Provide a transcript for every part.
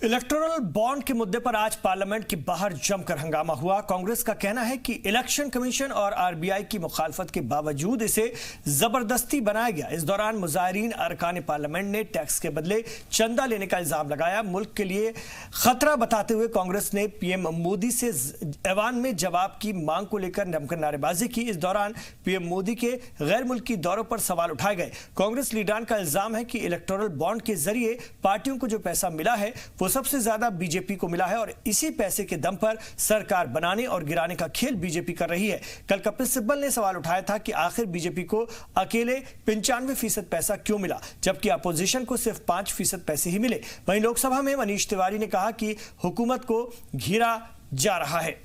Electoral bond के मुद्दे पर आज पार्लियामेंट के बाहर जमकर हंगामा हुआ। कांग्रेस का कहना है कि इलेक्शन कमीशन और आरबीआई की मुखालफत के बावजूद इसे जबरदस्ती बनाया गया। इस दौरान मुजाहिरीन अरकान पार्लियामेंट ने टैक्स के बदले चंदा लेने का इल्जाम लगाया। मुल्क के लिए खतरा बताते हुए कांग्रेस ने पीएम मोदी से ऐवान में जवाब की मांग को लेकर जमकर नारेबाजी की। इस दौरान पीएम मोदी के गैर मुल्की दौरों पर सवाल उठाए गए। कांग्रेस लीडरान का इल्जाम है कि इलेक्टोरल बॉन्ड के जरिए पार्टियों को जो पैसा मिला है वो सबसे ज्यादा बीजेपी को मिला है और इसी पैसे के दम पर सरकार बनाने और गिराने का खेल बीजेपी कर रही है। कल कपिल सिब्बल ने सवाल उठाया था कि आखिर बीजेपी को अकेले 95% पैसा क्यों मिला जबकि अपोजिशन को सिर्फ 5% पैसे ही मिले। वहीं लोकसभा में मनीष तिवारी ने कहा कि हुकूमत को घिरा जा रहा है।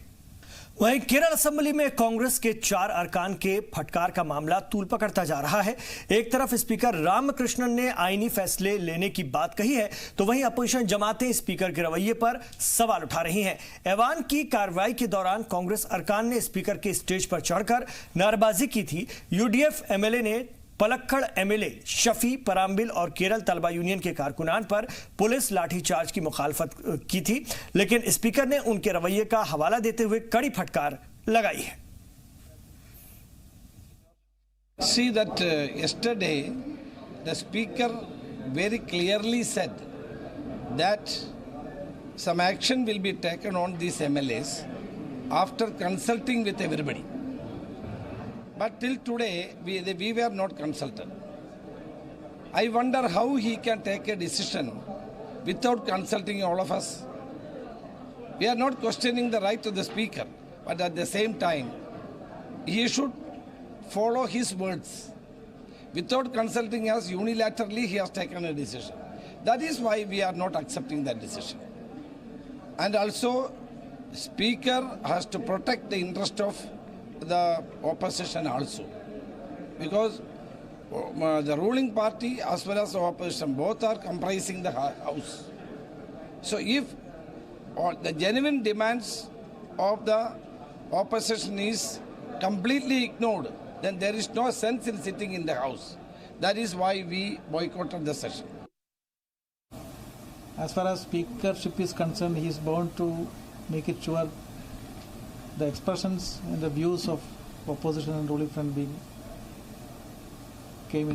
वहीं केरल असेंबली में कांग्रेस के 4 अरकान के फटकार का मामला तूल पकड़ता जा रहा है। एक तरफ स्पीकर रामकृष्णन ने आईनी फैसले लेने की बात कही है तो वहीं अपोजिशन जमातें स्पीकर के रवैये पर सवाल उठा रही हैं। ऐवान की कार्रवाई के दौरान कांग्रेस अरकान ने स्पीकर के स्टेज पर चढ़कर नारेबाजी की थी। यूडीएफ एमएलए ने पलक्कड़ एमएलए शफी पराम्बिल और केरल तलबा यूनियन के कारकुनान पर पुलिस लाठीचार्ज की मुखालफत की थी, लेकिन स्पीकर ने उनके रवैये का हवाला देते हुए कड़ी फटकार लगाई है। See that yesterday the speaker very clearly said that some action will be taken on these MLAs after consulting with everybody. But till today, we were not consulted. I wonder how he can take a decision without consulting all of us. We are not questioning the right of the speaker, but at the same time, he should follow his words. Without consulting us, unilaterally he has taken a decision. That is why we are not accepting that decision. And also, speaker has to protect the interest of the opposition also, because the ruling party as well as the opposition both are comprising the house. So if the genuine demands of the opposition is completely ignored, then there is no sense in sitting in the house. That is why we boycotted the session. As far as speakership is concerned, he is bound to make it sure the expressions and the views of opposition and ruling front being came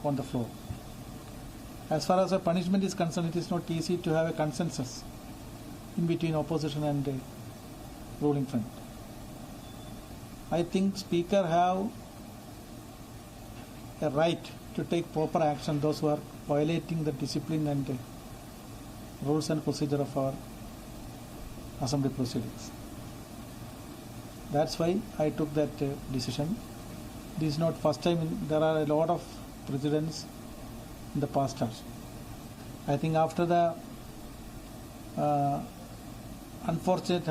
on the floor. As far as the punishment is concerned, it is not easy to have a consensus in between opposition and the ruling front. I think speaker have a right to take proper action those who are violating the discipline and the rules and procedure of our assembly proceedings. That's why I took that decision. This is not first time. There are a lot of precedents in the past also. I think after the unfortunate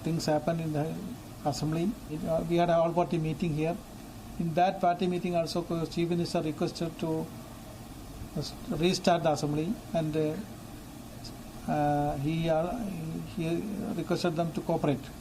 things happened in the assembly, we had an all-party meeting here. In that party meeting also, Chief Minister requested to restart the assembly, and he requested them to cooperate.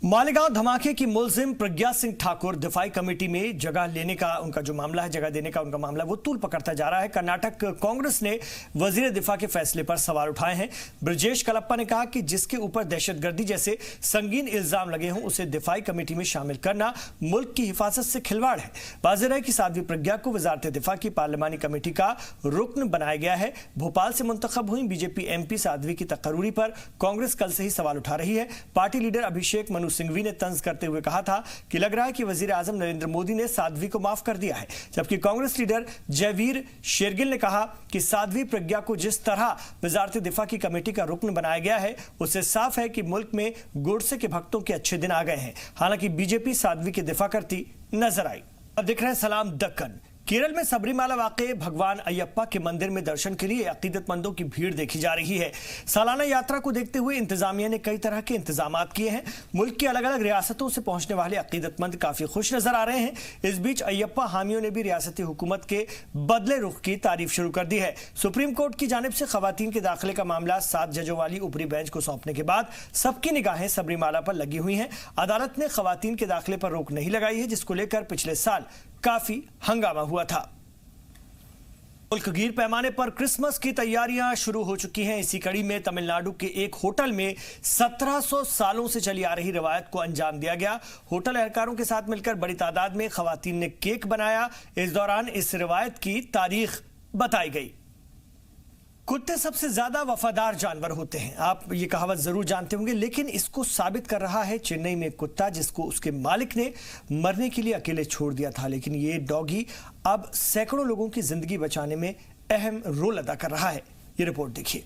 Malegaon धमाके की मुलजिम Pragya Singh Thakur दिफाई committee में जगह लेने का उनका जो मामला है, जगह देने का उनका मामला वो तूल पकड़ता जा रहा है। कर्नाटक कांग्रेस ने वजीर दिफा के फैसले पर सवाल उठाए हैं। ब्रजेश कलप्पा ने कहा कि जिसके ऊपर दहशतगर्दी जैसे संगीन इल्जाम लगे हों उसे दिफाई कमेटी में शामिल करना मुल्क की हिफाजत से खिलवाड़ है। वाज़ेह है कि साध्वी प्रज्ञा को वजारत दिफा की पार्लिमानी कमेटी का रुकन बनाया गया है। भोपाल से मुंतखब हुई बीजेपी एमपी साध्वी की तकर्री पर कांग्रेस कल से ही सवाल उठा रही है। पार्टी लीडर अभिषेक मनु सिंघवी ने तंज करते हुए कहा था कि लग रहा है कि वजीर आजम नरेंद्र मोदी ने साध्वी को माफ कर दिया है, जबकि कांग्रेस लीडर जयवीर शेरगिल ने कहा कि साध्वी प्रज्ञा को जिस तरह वजारत दिफा की कमेटी का रुकन बनाया गया है उससे साफ है कि मुल्क में गोडसे के भक्तों के अच्छे दिन आ गए हैं। हालांकि बीजेपी साध्वी की दिफा करती नजर आई। अब दिख रहे हैं सलाम दक्कन। केरल में सबरीमाला वाक़े भगवान अयप्पा के मंदिर में दर्शन के लिए अकीदतमंदों की भीड़ देखी जा रही है। सालाना यात्रा को देखते हुए इंतजामिया ने कई तरह के इंतजामात किए हैं। मुल्क की अलग अलग रियासतों से पहुंचने वाले अकीदतमंद काफी खुश नजर आ रहे हैं। इस बीच अयप्पा हामियों ने भी रियासती हुकूमत के बदले रुख की तारीफ शुरू कर दी है। सुप्रीम कोर्ट की जानिब से खवातीन के दाखिले का मामला 7 जजों वाली ऊपरी बेंच को सौंपने के बाद सबकी निगाहें सबरीमाला पर लगी हुई हैं। अदालत ने खवातीन के दाखिले पर रोक नहीं लगाई है, जिसको लेकर पिछले साल काफी हंगामा हुआ था। मुल्क गिर पैमाने पर क्रिसमस की तैयारियां शुरू हो चुकी हैं। इसी कड़ी में तमिलनाडु के एक होटल में 1700 सालों से चली आ रही रवायत को अंजाम दिया गया। होटल एहलकारों के साथ मिलकर बड़ी तादाद में खवातीन ने केक बनाया। इस दौरान इस रवायत की तारीख बताई गई। कुत्ते सबसे ज्यादा वफादार जानवर होते हैं, आप ये कहावत जरूर जानते होंगे, लेकिन इसको साबित कर रहा है चेन्नई में एक कुत्ता जिसको उसके मालिक ने मरने के लिए अकेले छोड़ दिया था। लेकिन ये डॉगी अब सैकड़ों लोगों की जिंदगी बचाने में अहम रोल अदा कर रहा है। ये रिपोर्ट देखिए।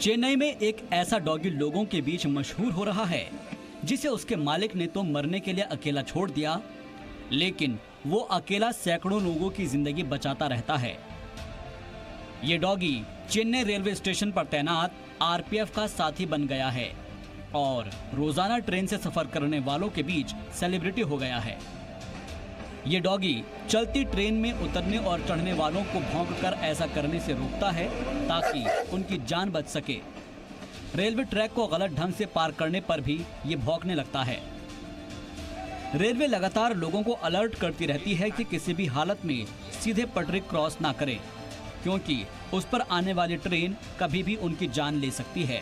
चेन्नई में एक ऐसा डॉगी लोगों के बीच मशहूर हो रहा है जिसे उसके मालिक ने तो मरने के लिए अकेला छोड़ दिया, लेकिन वो अकेला सैकड़ों लोगों की जिंदगी बचाता रहता है। ये डॉगी चेन्नई रेलवे स्टेशन पर तैनात आरपीएफ का साथी बन गया है और रोजाना ट्रेन से सफर करने वालों के बीच सेलिब्रिटी हो गया है। ये डॉगी चलती ट्रेन में उतरने और चढ़ने वालों को भौंककर ऐसा करने से रोकता है ताकि उनकी जान बच सके। रेलवे ट्रैक को गलत ढंग से पार करने पर भी ये भौंकने लगता है। रेलवे लगातार लोगों को अलर्ट करती रहती है कि किसी भी हालत में सीधे पटरी क्रॉस ना करें, क्योंकि उस पर आने वाली ट्रेन कभी भी उनकी जान ले सकती है।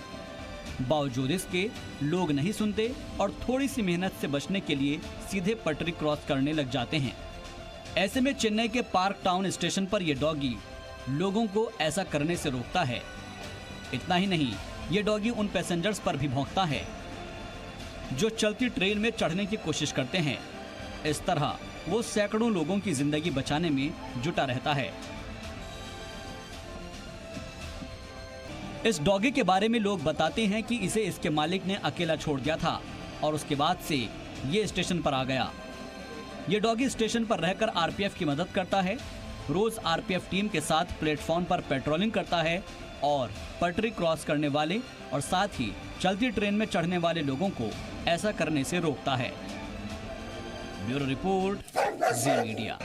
बावजूद इसके लोग नहीं सुनते और थोड़ी सी मेहनत से बचने के लिए सीधे पटरी क्रॉस करने लग जाते हैं। ऐसे में चेन्नई के पार्क टाउन स्टेशन पर यह डॉगी लोगों को ऐसा करने से रोकता है। इतना ही नहीं, ये डॉगी उन पैसेंजर्स पर भी भौंकता है जो चलती ट्रेन में चढ़ने की कोशिश करते हैं। इस तरह वो सैकड़ों लोगों की जिंदगी बचाने में जुटा रहता है। इस डॉगी के बारे में लोग बताते हैं कि इसे इसके मालिक ने अकेला छोड़ दिया था और उसके बाद से ये स्टेशन पर आ गया। ये डॉगी स्टेशन पर रहकर आरपीएफ की मदद करता है, रोज आरपीएफ टीम के साथ प्लेटफॉर्म पर पेट्रोलिंग करता है और पटरी क्रॉस करने वाले और साथ ही चलती ट्रेन में चढ़ने वाले लोगों को ऐसा करने से रोकता है। ब्यूरो रिपोर्ट, जी मीडिया।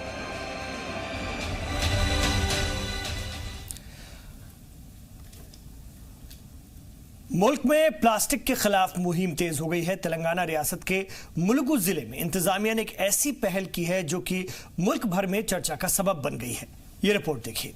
मुल्क में प्लास्टिक के खिलाफ मुहिम तेज हो गई है। तेलंगाना रियासत के मुलुगु जिले में इंतजामिया ने एक ऐसी पहल की है जो कि मुल्क भर में चर्चा का सबब बन गई है। ये रिपोर्ट देखिए।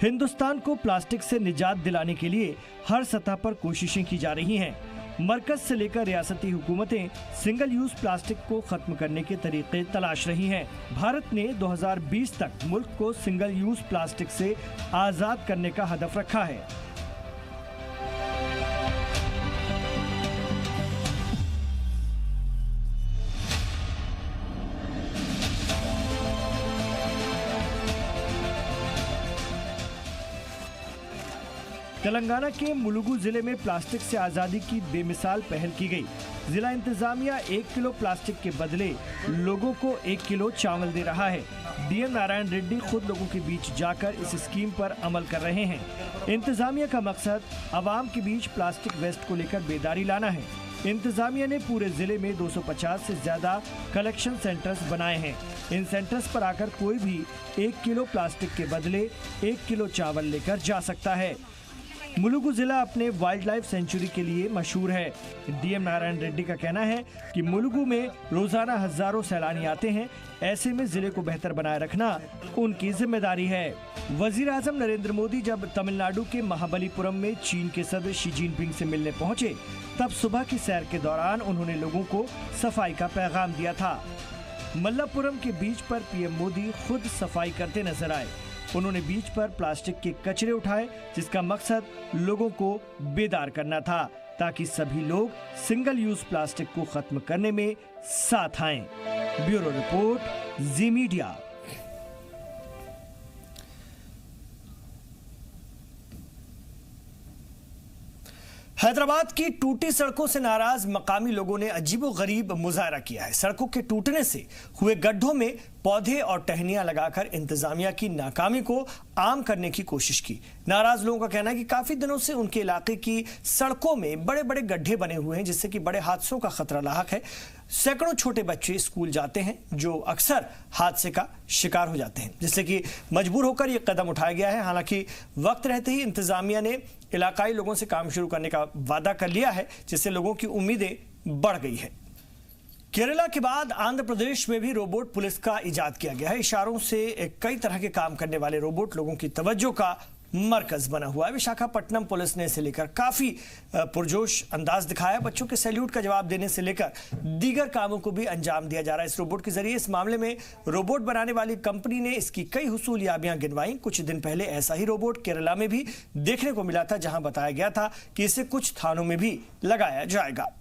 हिंदुस्तान को प्लास्टिक से निजात दिलाने के लिए हर सतह पर कोशिशें की जा रही हैं। मरकज से लेकर रियासती हुकूमतें सिंगल यूज प्लास्टिक को खत्म करने के तरीके तलाश रही हैं। भारत ने 2020 तक मुल्क को सिंगल यूज प्लास्टिक से आजाद करने का हदफ रखा है। तेलंगाना के मुलुगु जिले में प्लास्टिक से आज़ादी की बेमिसाल पहल की गई। जिला इंतजामिया 1 किलो प्लास्टिक के बदले लोगों को 1 किलो चावल दे रहा है। डीएम नारायण रेड्डी खुद लोगों के बीच जाकर इस स्कीम पर अमल कर रहे हैं। इंतजामिया का मकसद आवाम के बीच प्लास्टिक वेस्ट को लेकर बेदारी लाना है। इंतजामिया ने पूरे जिले में 250 से ज्यादा कलेक्शन सेंटर्स बनाए हैं। इन सेंटर्स पर आकर कोई भी 1 किलो प्लास्टिक के बदले 1 किलो चावल लेकर जा सकता है। मुलुगु जिला अपने वाइल्ड लाइफ सेंचुरी के लिए मशहूर है। डीएम नारायण रेड्डी का कहना है कि मुलुगु में रोजाना हजारों सैलानी आते हैं। ऐसे में जिले को बेहतर बनाए रखना उनकी जिम्मेदारी है। वजीर आजम नरेंद्र मोदी जब तमिलनाडु के महाबलीपुरम में चीन के सदर शी जिनपिंग से मिलने पहुंचे, तब सुबह की सैर के दौरान उन्होंने लोगों को सफाई का पैगाम दिया था। मल्लापुरम के बीच पर पीएम मोदी खुद सफाई करते नजर आए। उन्होंने बीच पर प्लास्टिक के कचरे उठाए, जिसका मकसद लोगों को बेदार करना था ताकि सभी लोग सिंगल यूज प्लास्टिक को खत्म करने में साथ आएं। ब्यूरो रिपोर्ट, जी मीडिया। हैदराबाद की टूटी सड़कों से नाराज मकामी लोगों ने अजीबोगरीब मुजाहरा किया है। सड़कों के टूटने से हुए गड्ढों में पौधे और टहनियां लगाकर इंतजामिया की नाकामी को आम करने की कोशिश की। नाराज लोगों का कहना है कि काफी दिनों से उनके इलाके की सड़कों में बड़े बड़े गड्ढे बने हुए हैं, जिससे कि बड़े हादसों का खतरा लाहक है। सैकड़ों छोटे बच्चे स्कूल जाते हैं जो अक्सर हादसे का शिकार हो जाते हैं, जिससे कि मजबूर होकर यह कदम उठाया गया है। हालांकि वक्त रहते ही इंतजामिया ने इलाकाई लोगों से काम शुरू करने का वादा कर लिया है, जिससे लोगों की उम्मीदें बढ़ गई है। केरला के बाद आंध्र प्रदेश में भी रोबोट पुलिस का इजाद किया गया है। इशारों से कई तरह के काम करने वाले रोबोट लोगों की तवज्जो का मरकज बना हुआ है। विशाखापट्टनम पुलिस ने इसे लेकर काफी पुरजोश अंदाज दिखाया। बच्चों के सैल्यूट का जवाब देने से लेकर दीगर कामों को भी अंजाम दिया जा रहा है इस रोबोट के जरिए। इस मामले में रोबोट बनाने वाली कंपनी ने इसकी कई हुसूलियाबियां गिनवाई। कुछ दिन पहले ऐसा ही रोबोट केरला में भी देखने को मिला था, जहां बताया गया था कि इसे कुछ थानों में भी लगाया जाएगा।